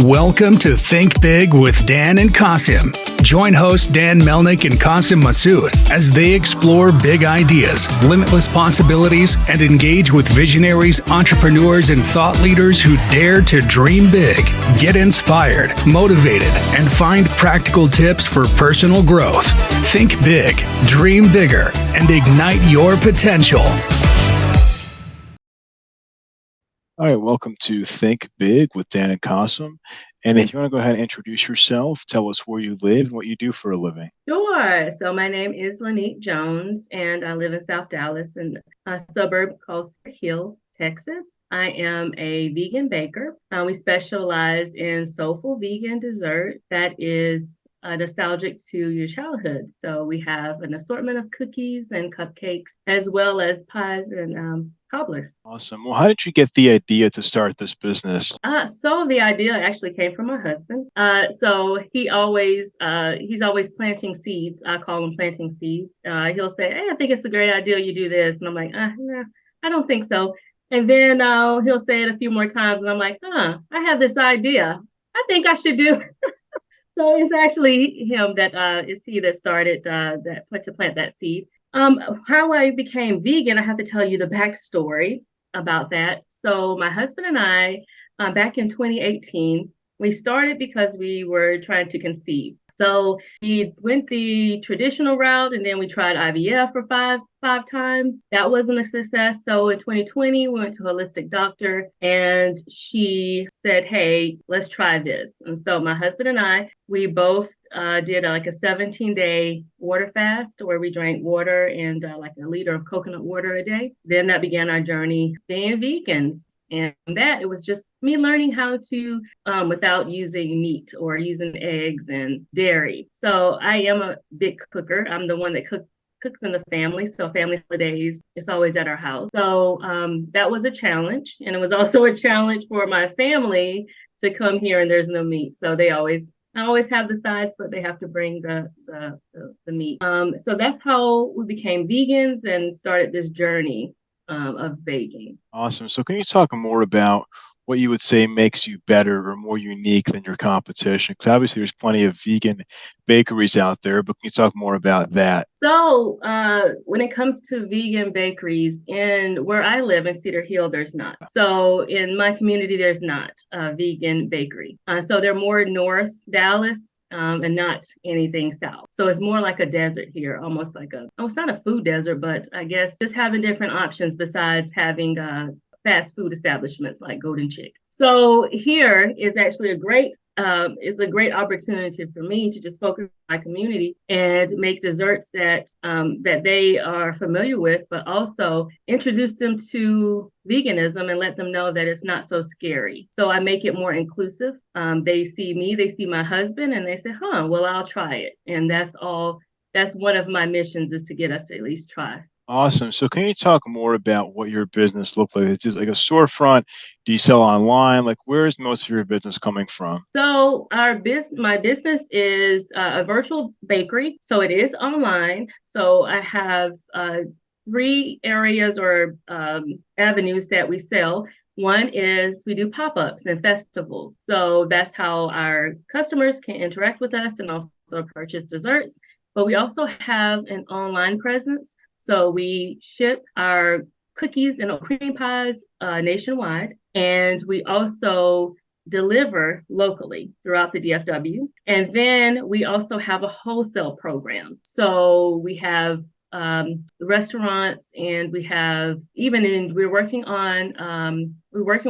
Welcome to Think Big with Dan and Qasim. Join hosts Dan Melnick and Qasim Masood as they explore big ideas, limitless possibilities, and engage with visionaries, entrepreneurs, and thought leaders who dare to dream big, get inspired, motivated, and find practical tips for personal growth. Think big, dream bigger, and ignite your potential. All right, welcome to Think Big with Dan and Qasim. And if you want to go ahead and introduce yourself, tell us where you live and what you do for a living. Sure. So my name is Laneit Jones, and I live in South Dallas in a suburb called Hill, Texas. I am a vegan baker. We specialize in soulful vegan dessert that is nostalgic to your childhood. So we have an assortment of cookies and cupcakes, as well as pies and cobblers. Awesome. Well, how did you get the idea to start this business? So the idea actually came from my husband. So he's always planting seeds. I call him planting seeds. He'll say, "Hey, I think it's a great idea you do this," and I'm like, "No, I don't think so." And then he'll say it a few more times, and I'm like, "I have this idea. I think I should do." So it's actually him that is he that started to plant that seed. How I became vegan, I have to tell you the backstory about that. So my husband and I, back in 2018, we started because we were trying to conceive. So we went the traditional route, and then we tried IVF for five times. That wasn't a success. So in 2020, we went to a holistic doctor, and she said, "Hey, let's try this." And so my husband and I, we both did like a 17-day water fast where we drank water and like a liter of coconut water a day. Then that began our journey being vegans. And that it was just me learning how to, without using meat or using eggs and dairy. So I am a big cooker. I'm the one that cooks in the family. So family holidays, it's always at our house. So that was a challenge. And it was also a challenge for my family to come here and there's no meat. So I always have the sides, but they have to bring the meat. So that's how we became vegans and started this journey of baking. Awesome. So can you talk more about what you would say makes you better or more unique than your competition? Because obviously there's plenty of vegan bakeries out there, but can you talk more about that? So when it comes to vegan bakeries, in where I live in Cedar Hill, there's not. So in my community, there's not a vegan bakery. So they're more North Dallas. And not anything south. So it's more like a desert here, almost like it's not a food desert, but I guess just having different options besides having fast food establishments like Golden Chick. So here is actually a great opportunity for me to just focus on my community and make desserts that they are familiar with, but also introduce them to veganism and let them know that it's not so scary. So I make it more inclusive. They see me, they see my husband, and they say, well, I'll try it. And that's all. That's one of my missions, is to get us to at least try. Awesome. So can you talk more about what your business looks like? It's just like a storefront. Do you sell online? Like, where is most of your business coming from? So my business is a virtual bakery. So it is online. So I have three areas or avenues that we sell. One is we do pop-ups and festivals. So that's how our customers can interact with us and also purchase desserts. But we also have an online presence. So we ship our cookies and cream pies nationwide. And we also deliver locally throughout the DFW. And then we also have a wholesale program. So we have restaurants, and we have we're working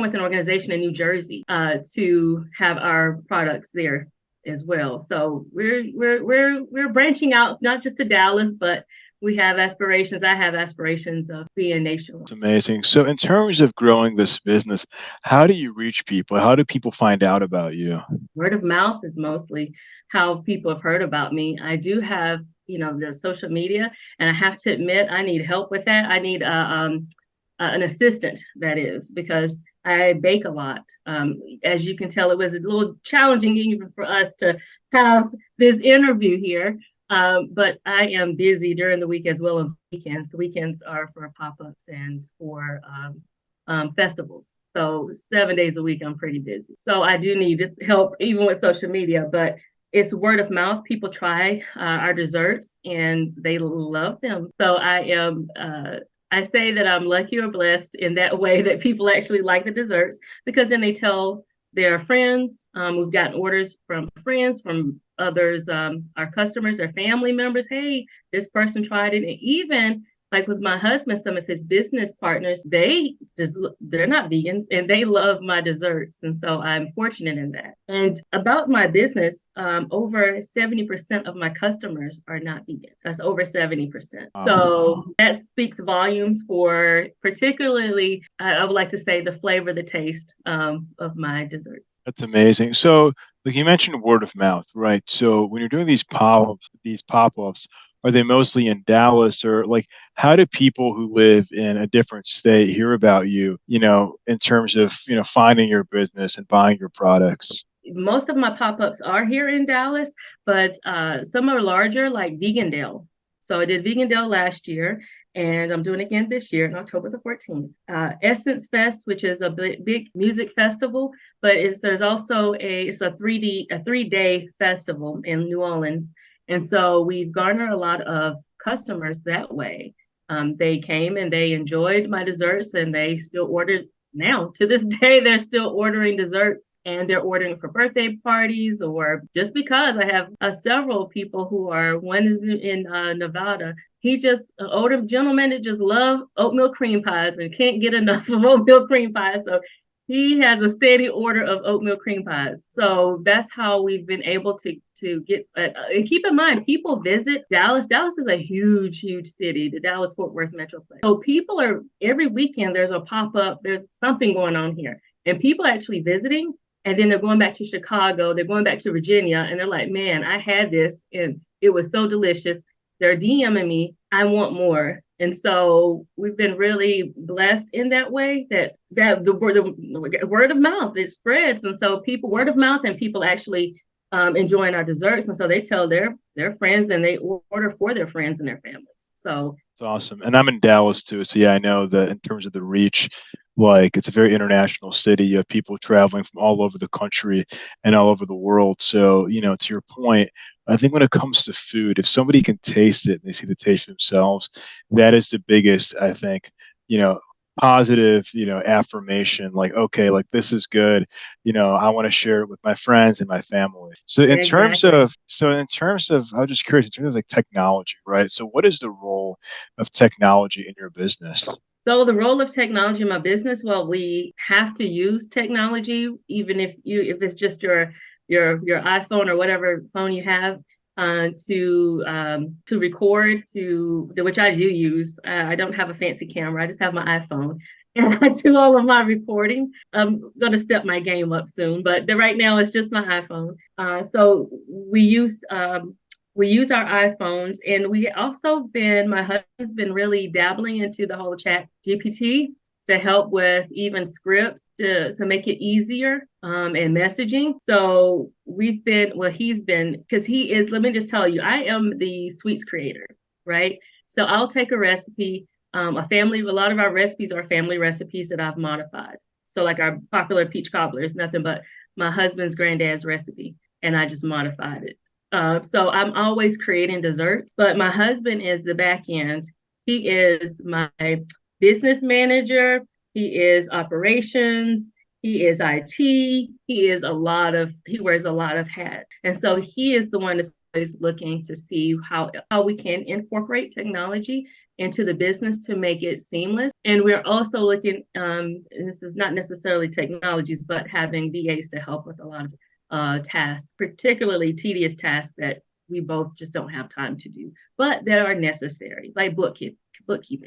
with an organization in New Jersey to have our products there as well. So we're branching out not just to Dallas, but we have aspirations. I have aspirations of being nationwide. It's amazing. So in terms of growing this business, how do you reach people? How do people find out about you? Word of mouth is mostly how people have heard about me. I do have, the social media, and I have to admit, I need help with that. I need an assistant, that is, because I bake a lot. As you can tell, it was a little challenging even for us to have this interview here. But I am busy during the week as well as weekends. The weekends are for pop-ups and for festivals. So 7 days a week, I'm pretty busy. So I do need help even with social media, but it's word of mouth. People try our desserts and they love them. So I say that I'm lucky or blessed in that way that people actually like the desserts because then they tell their friends. We've gotten orders from friends, from others, our customers, their family members. Hey, this person tried it. And even like with my husband, some of his business partners, they're not vegans and they love my desserts. And so I'm fortunate in that. And about my business, over 70% of my customers are not vegan. That's over 70%. So that speaks volumes for particularly, I would like to say the flavor, the taste of my desserts. That's amazing. So, like you mentioned, word of mouth, right? So when you're doing these pop-ups, are they mostly in Dallas, or like how do people who live in a different state hear about you, in terms of, finding your business and buying your products? Most of my pop-ups are here in Dallas, but some are larger, like Vegandale. So I did Vegandale last year, and I'm doing it again this year on October the 14th. Essence Fest, which is a big music festival, but there's also it's a 3-day festival in New Orleans. And so we've garnered a lot of customers that way. They came and they enjoyed my desserts and they still ordered. Now, to this day, they're still ordering desserts and they're ordering for birthday parties or just because I have several people one is in Nevada. He just, an older gentleman that just loves oatmeal cream pies and can't get enough of oatmeal cream pies. So he has a steady order of oatmeal cream pies. So that's how we've been able to get, and keep in mind, people visit Dallas. Dallas is a huge, huge city, the Dallas-Fort Worth Metroplex. So people every weekend, there's a pop-up, there's something going on here. And people are actually visiting, and then they're going back to Chicago, they're going back to Virginia, and they're like, man, I had this, and it was so delicious. They're DMing me, I want more. And so we've been really blessed in that way that the word of mouth, it spreads. And so word of mouth and people actually enjoying our desserts. And so they tell their friends and they order for their friends and their families. So it's awesome. And I'm in Dallas too. So yeah, I know that in terms of the reach, like it's a very international city. You have people traveling from all over the country and all over the world. So, to your point, I think when it comes to food, if somebody can taste it and they see the taste themselves, that is the biggest, I think, you know, positive, affirmation, like, okay, like this is good. I want to share it with my friends and my family. So exactly. in terms of, I was just curious, in terms of like technology, right? So what is the role of technology in your business? So the role of technology in my business, well, we have to use technology, even if it's just your iPhone or whatever phone you have, to record, which I do use. I don't have a fancy camera. I just have my iPhone. And I do all of my recording. I'm going to step my game up soon, but right now it's just my iPhone. So we use our iPhones, and my husband's been really dabbling into the whole chat GPT to help with even scripts to make it easier, and messaging. So because let me just tell you, I am the sweets creator, right? So I'll take a recipe, a lot of our recipes are family recipes that I've modified. So like our popular peach cobbler is nothing but my husband's granddad's recipe, and I just modified it. So I'm always creating desserts, but my husband is the back end. He is my business manager. He is operations. He is IT. He wears a lot of hats. And so he is the one that's always looking to see how we can incorporate technology into the business to make it seamless. And we're also looking, this is not necessarily technologies, but having VAs to help with a lot of tasks, particularly tedious tasks that we both just don't have time to do, but that are necessary, like bookkeeping.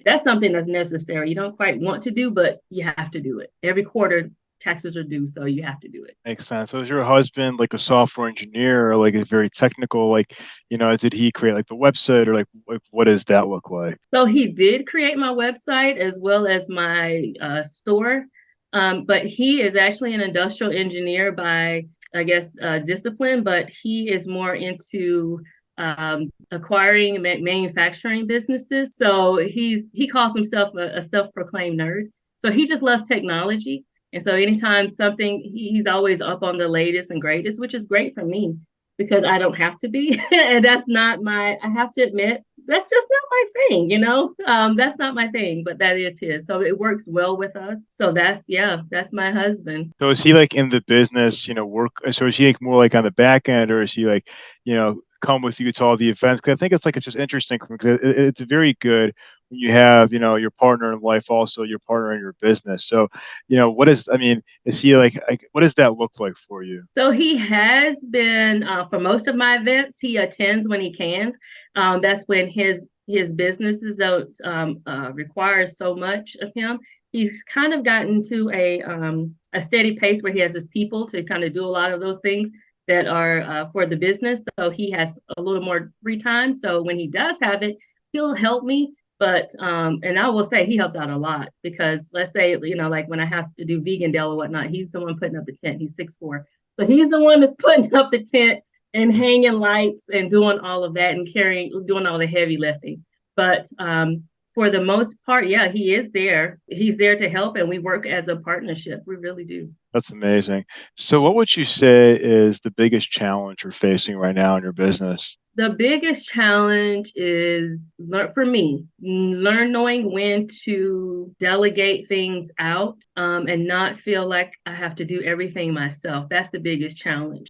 That's something that's necessary. You don't quite want to do, but you have to do it. Every quarter, taxes are due, so you have to do it. Makes sense. So is your husband like a software engineer or like a very technical, like, did he create like the website, or like what does that look like? So he did create my website as well as my store, but he is actually an industrial engineer by, I guess, discipline, but he is more into acquiring manufacturing businesses. So he calls himself a self-proclaimed nerd. So he just loves technology. And so anytime something, he's always up on the latest and greatest, which is great for me because I don't have to be. And that's not my, I have to admit, that's just not my thing, you know? That's not my thing, but that is his. So it works well with us. So that's my husband. So is he like in the business, work? So is he like more like on the back end, or is he like, come with you to all the events? Because I think it's just interesting because it's very good when you have, your partner in life, also your partner in your business. So, I mean, is he like, what does that look like for you? So he has been for most of my events. He attends when he can. That's when his businesses don't require so much of him. He's kind of gotten to a steady pace where he has his people to kind of do a lot of those things that are for the business. So he has a little more free time. So when he does have it, he'll help me. But and I will say he helps out a lot because let's say, like when I have to do vegan day or whatnot, he's the one putting up the tent. He's 6'4". So he's the one that's putting up the tent and hanging lights and doing all of that and doing all the heavy lifting. But for the most part, yeah, he is there. He's there to help, and we work as a partnership. We really do. That's amazing. So what would you say is the biggest challenge you're facing right now in your business? The biggest challenge is for me, knowing when to delegate things out and not feel like I have to do everything myself. That's the biggest challenge.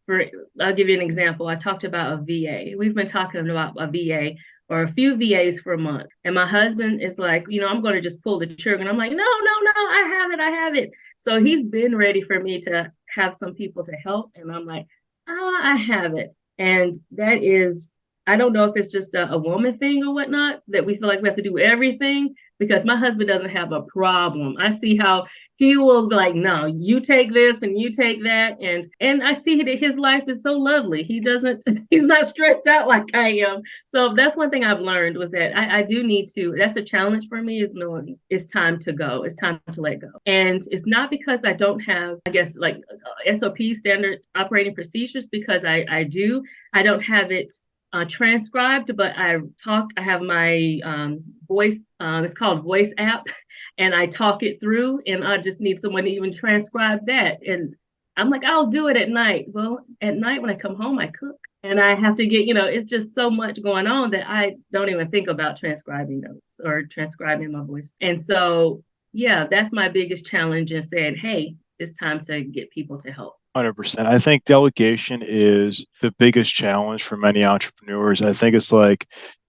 I'll give you an example. I talked about a VA. We've been talking about a VA or a few VAs for a month. And my husband is like, I'm going to just pull the trigger. And I'm like, no, I have it. So he's been ready for me to have some people to help. And I'm like, I have it. And that is, I don't know if it's just a woman thing or whatnot, that we feel like we have to do everything, because my husband doesn't have a problem. I see how he will be like, no, you take this and you take that. And I see that his life is so lovely. He's not stressed out like I am. So that's one thing I've learned was that I do need to, that's a challenge for me, is knowing it's time to go. It's time to let go. And it's not because I don't have, I guess, like SOP, standard operating procedures, because I do. I don't have it transcribed, but I have my voice, it's called voice app, and I talk it through, and I just need someone to even transcribe that. And I'm like, I'll do it at night. Well, at night when I come home, I cook, and I have to get, it's just so much going on that I don't even think about transcribing notes or transcribing my voice. And so, yeah, that's my biggest challenge, in saying, hey, it's time to get people to help. 100%. I think delegation is the biggest challenge for many entrepreneurs. I think because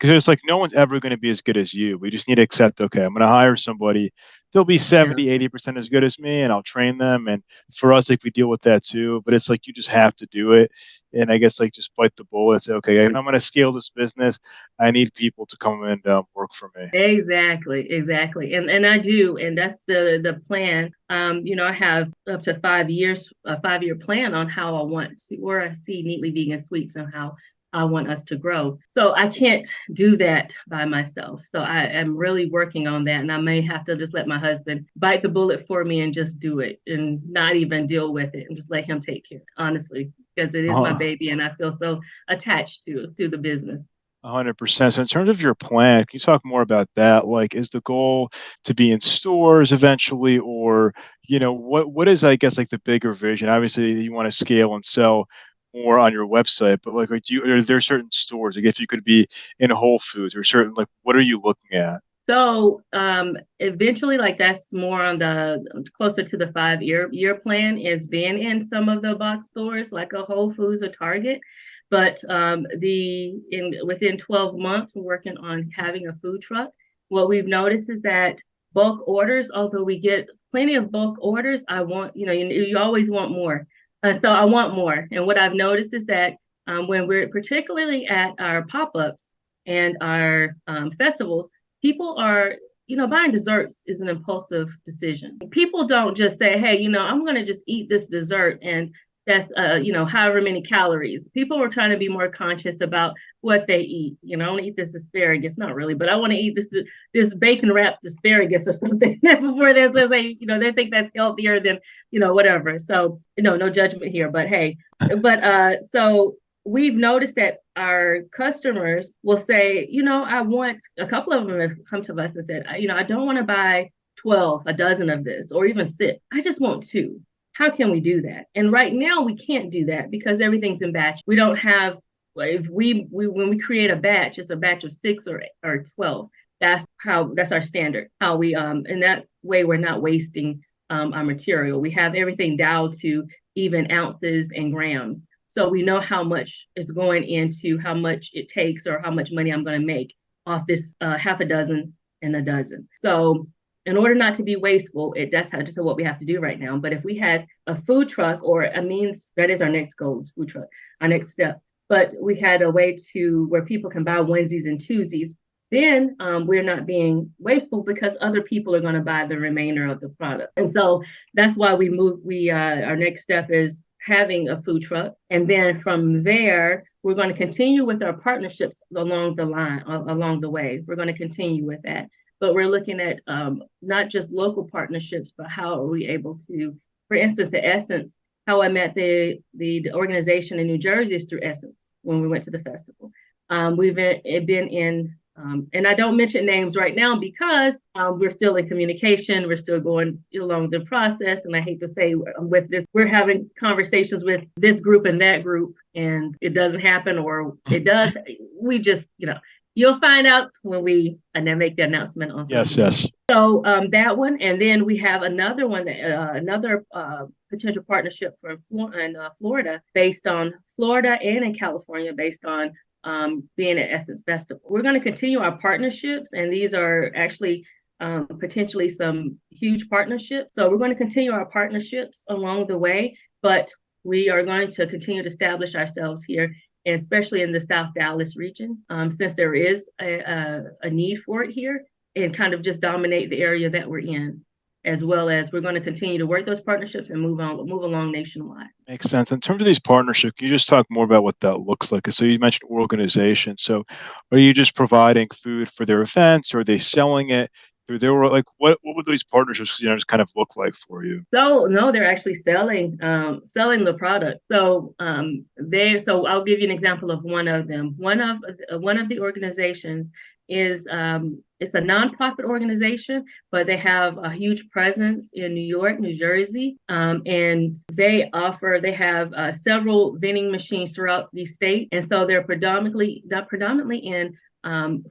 it's like no one's ever going to be as good as you. We just need to accept, okay, I'm going to hire somebody. They'll be 70, 80% as good as me, and I'll train them. And for us, like, we deal with that too. But it's like you just have to do it. And I guess, like, just bite the bullet. Say, okay, if I'm going to scale this business, I need people to come and work for me. Exactly. And I do. And that's the plan. I have up to 5 years, a 5-year plan on how I want to, where I see Neatly Vegan Sweets and how I want us to grow. So I can't do that by myself. So I am really working on that. And I may have to just let my husband bite the bullet for me and just do it and not even deal with it and just let him take care, honestly, because it is my baby and I feel so attached to the business. 100%. So in terms of your plan, can you talk more about that? Like, is the goal to be in stores eventually, or what is, I guess, like the bigger vision? Obviously, you want to scale and sell more on your website, but like, are there certain stores? Like, if you could be in Whole Foods or certain, like, what are you looking at? So eventually, like, that's more on the closer to the 5-year plan, is being in some of the box stores like a Whole Foods or Target. But within 12 months, we're working on having a food truck. What we've noticed is that bulk orders, although we get plenty of bulk orders, I want, you always want more. So I want more. And what I've noticed is that when we're particularly at our pop-ups and our festivals, people are, buying desserts is an impulsive decision. People don't just say, hey, I'm going to just eat this dessert and that's, however many calories. People are trying to be more conscious about what they eat. I want to eat this asparagus, not really, but I want to eat this bacon wrapped asparagus or something before they say, they think that's healthier than, whatever. So, no judgment here, but hey, so we've noticed that our customers will say, I want, a couple of them have come to us and said, I don't want to buy a dozen of this, or even six. I just want two. How can we do that? And right now we can't do that because everything's in batch. We don't have, if we when we create a batch, it's a batch of 6 or 12. That's our standard. How we and that's way we're not wasting our material. We have everything dialed to even ounces and grams. So we know how much is going into how much it takes or how much money I'm going to make off this half a dozen and a dozen. So in order not to be wasteful, that's just what we have to do right now. But if we had a food truck, or a means, that is our next goal, is food truck, our next step. But we had a way to where people can buy onesies and twosies, then we're not being wasteful because other people are going to buy the remainder of the product. And so that's why our next step is having a food truck. And then from there, we're going to continue with our partnerships along the way. We're going to continue with that. But we're looking at not just local partnerships, but how are we able to, for instance, the Essence, how I met the organization in New Jersey is through Essence when we went to the festival. We've been in, and I don't mention names right now because we're still in communication. We're still going along the process. And I hate to say with this, we're having conversations with this group and that group, and it doesn't happen, or it does. We just, you'll find out when and then make the announcement on social media. Yes. So that one, and then we have another one, another potential partnership for Florida, based on Florida and in California, based on being at Essence Festival. We're going to continue our partnerships, and these are actually potentially some huge partnerships. So we're going to continue our partnerships along the way, but we are going to continue to establish ourselves here, and especially in the South Dallas region, since there is a need for it here, and kind of just dominate the area that we're in, as well as we're going to continue to work those partnerships and move along nationwide. Makes sense. In terms of these partnerships, can you just talk more about what that looks like? So you mentioned organization. So are you just providing food for their events, or are they selling it through their, like, what would these partnerships, just kind of look like for you? So no, they're actually selling the product. So so I'll give you an example of one of them. One of the organizations is it's a nonprofit organization, but they have a huge presence in New York, New Jersey, and they have several vending machines throughout the state, and so they're predominantly in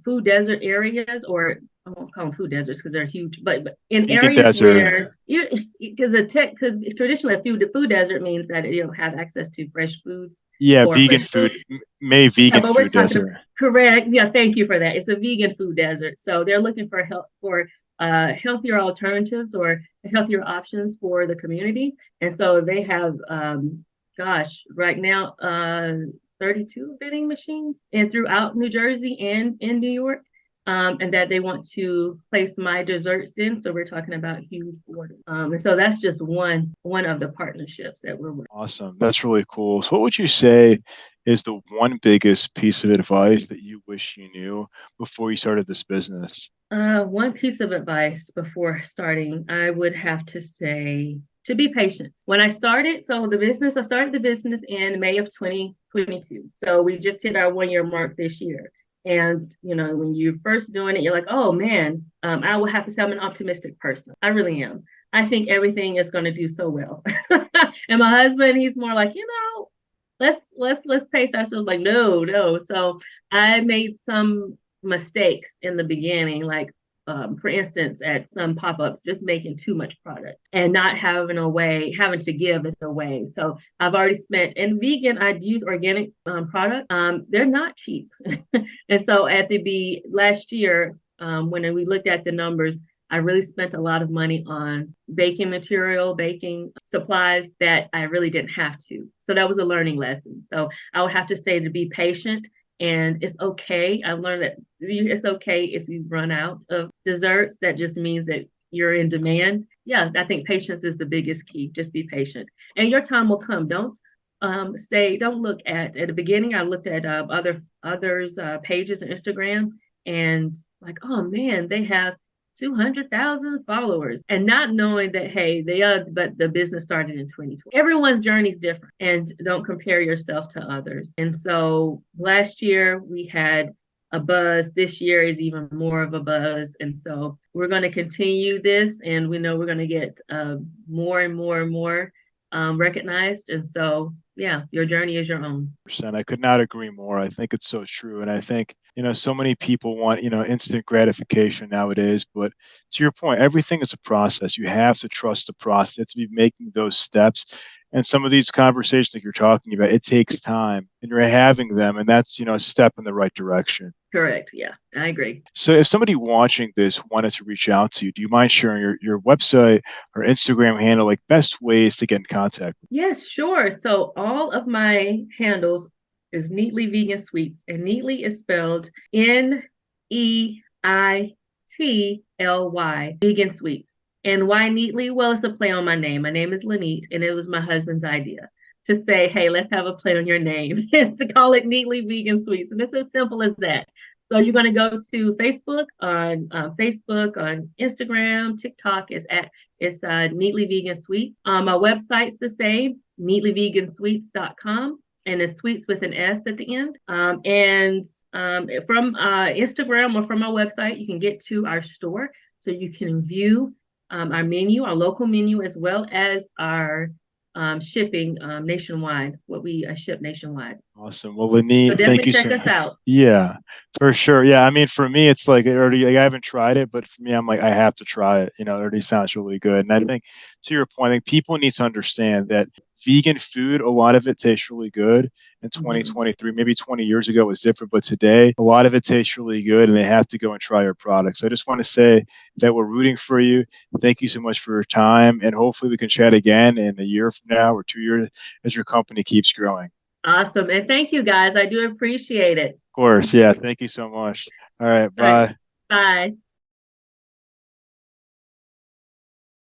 food desert areas, or I won't call them food deserts because they're huge, but in areas where because traditionally a food desert means that you don't have access to fresh foods. Yeah, vegan food, vegan food desert. Correct. Yeah, thank you for that. It's a vegan food desert, so they're looking for healthier alternatives or healthier options for the community, and so they have, right now, 32 vending machines and throughout New Jersey and in New York. And that they want to place my desserts in. So we're talking about huge orders. And so that's just one of the partnerships that we're working. Awesome. That's really cool. So what would you say is the one biggest piece of advice that you wish you knew before you started this business? One piece of advice before starting, I would have to say to be patient. When I started, I started the business in May of 2022. So we just hit our 1-year mark this year. And, when you're first doing it, you're like, oh, man, I will have to say I'm an optimistic person. I really am. I think everything is going to do so well. And my husband, he's more like, let's pace ourselves. Like, no. So I made some mistakes in the beginning, like, for instance, at some pop-ups, just making too much product and not having to give it away. So I've already spent, and vegan, I'd use organic product. They're not cheap. And so last year, when we looked at the numbers, I really spent a lot of money on baking supplies that I really didn't have to. So that was a learning lesson. So I would have to say to be patient. And it's okay. I've learned that it's okay if you run out of desserts. That just means that you're in demand. Yeah, I think patience is the biggest key. Just be patient, and your time will come. Don't look at the beginning. I looked at others pages on Instagram, and like, oh man, they have 200,000 followers, and not knowing that, hey, but the business started in 2020. Everyone's journey is different, and don't compare yourself to others. And so last year we had a buzz. This year is even more of a buzz. And so we're going to continue this, and we know we're going to get more and more and more recognized. And so, yeah, your journey is your own. I could not agree more. I think it's so true. And I think, so many people want, instant gratification nowadays. But to your point, everything is a process. You have to trust the process, to be making those steps. And some of these conversations that you're talking about, it takes time and you're having them. And that's, a step in the right direction. Correct. Yeah, I agree. So if somebody watching this wanted to reach out to you, do you mind sharing your website or Instagram handle, like best ways to get in contact? Yes, sure. So all of my handles is Neatly Vegan Sweets, and Neatly is spelled Neitly, Vegan Sweets. And why Neatly? Well, it's a play on my name. My name is Laneit, and it was my husband's idea to say, hey, let's have a play on your name. It's to call it Neatly Vegan Sweets. And it's as simple as that. So you're going to go to Facebook, on Instagram, TikTok. It's Neatly Vegan Sweets. My website's the same, neatlyvegansweets.com. And it's sweets with an S at the end. And from Instagram or from our website, you can get to our store. So you can view our menu, our local menu, as well as our shipping nationwide, what we ship nationwide. Awesome. Well, Laneit, so definitely check us out. Yeah, for sure. Yeah, I mean, for me, it's like I haven't tried it, but for me, I'm like, I have to try it. It already sounds really good. And I think, to your point, I think people need to understand that vegan food, a lot of it tastes really good in 2023. Maybe 20 years ago it was different, but today a lot of it tastes really good, and they have to go and try your products. I just want to say that we're rooting for you. Thank you so much for your time, and hopefully we can chat again in a year from now or 2 years as your company keeps growing. Awesome. And thank you, guys. I do appreciate it. Of course. Yeah. Thank you so much. All right. Bye. Bye.